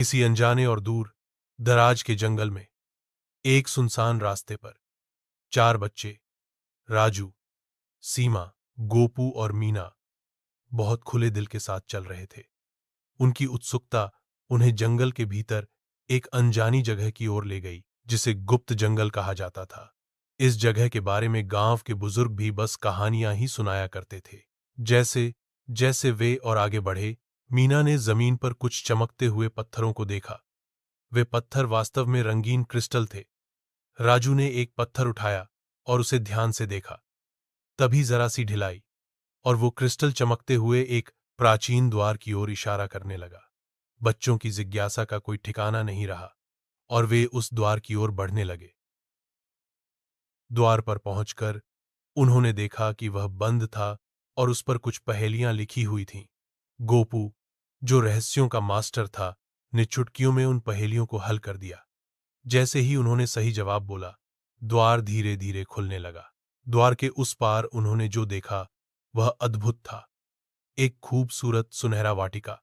किसी अनजाने और दूर दराज के जंगल में एक सुनसान रास्ते पर चार बच्चे राजू, सीमा, गोपू और मीना बहुत खुले दिल के साथ चल रहे थे। उनकी उत्सुकता उन्हें जंगल के भीतर एक अनजानी जगह की ओर ले गई, जिसे गुप्त जंगल कहा जाता था। इस जगह के बारे में गांव के बुजुर्ग भी बस कहानियां ही सुनाया करते थे। जैसे जैसे वे और आगे बढ़े, मीना ने जमीन पर कुछ चमकते हुए पत्थरों को देखा। वे पत्थर वास्तव में रंगीन क्रिस्टल थे। राजू ने एक पत्थर उठाया और उसे ध्यान से देखा। तभी जरा सी ढिलाई, और वो क्रिस्टल चमकते हुए एक प्राचीन द्वार की ओर इशारा करने लगा। बच्चों की जिज्ञासा का कोई ठिकाना नहीं रहा और वे उस द्वार की ओर बढ़ने लगे। द्वार पर पहुंचकर उन्होंने देखा कि वह बंद था और उस पर कुछ पहेलियां लिखी हुई थीं। गोपू, जो रहस्यों का मास्टर था, ने चुटकियों में उन पहेलियों को हल कर दिया। जैसे ही उन्होंने सही जवाब बोला, द्वार धीरे धीरे खुलने लगा। द्वार के उस पार उन्होंने जो देखा वह अद्भुत था। एक खूबसूरत सुनहरा वाटिका,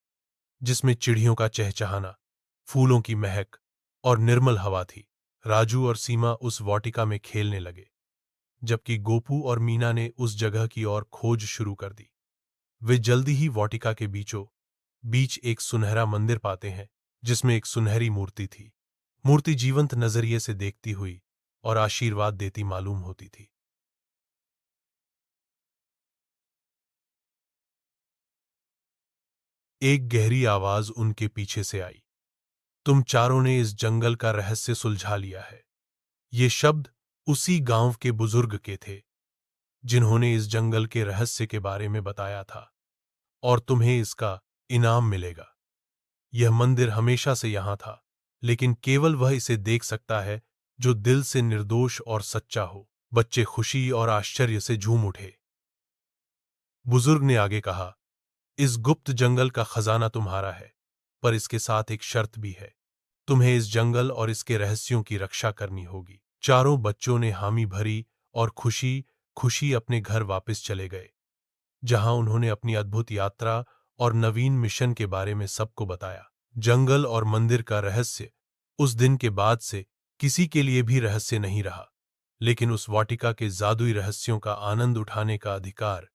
जिसमें चिड़ियों का चहचहाना, फूलों की महक और निर्मल हवा थी। राजू और सीमा उस वाटिका में खेलने लगे, जबकि गोपू और मीना ने उस जगह की ओर खोज शुरू कर दी। वे जल्दी ही वाटिका के बीचों बीच एक सुनहरा मंदिर पाते हैं, जिसमें एक सुनहरी मूर्ति थी। मूर्ति जीवंत नजरिए से देखती हुई और आशीर्वाद देती मालूम होती थी। एक गहरी आवाज उनके पीछे से आई, तुम चारों ने इस जंगल का रहस्य सुलझा लिया है। ये शब्द उसी गांव के बुजुर्ग के थे, जिन्होंने इस जंगल के रहस्य के बारे में बताया था, और तुम्हें इसका इनाम मिलेगा। यह मंदिर हमेशा से यहां था, लेकिन केवल वह इसे देख सकता है जो दिल से निर्दोष और सच्चा हो। बच्चे खुशी और आश्चर्य से झूम उठे। बुजुर्ग ने आगे कहा, इस गुप्त जंगल का खजाना तुम्हारा है, पर इसके साथ एक शर्त भी है। तुम्हें इस जंगल और इसके रहस्यों की रक्षा करनी होगी। चारों बच्चों ने हामी भरी और खुशी खुशी अपने घर वापस चले गए, जहां उन्होंने अपनी अद्भुत यात्रा और नवीन मिशन के बारे में सबको बताया। जंगल और मंदिर का रहस्य उस दिन के बाद से किसी के लिए भी रहस्य नहीं रहा, लेकिन उस वाटिका के जादुई रहस्यों का आनंद उठाने का अधिकार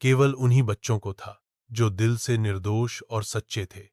केवल उन्हीं बच्चों को था, जो दिल से निर्दोष और सच्चे थे।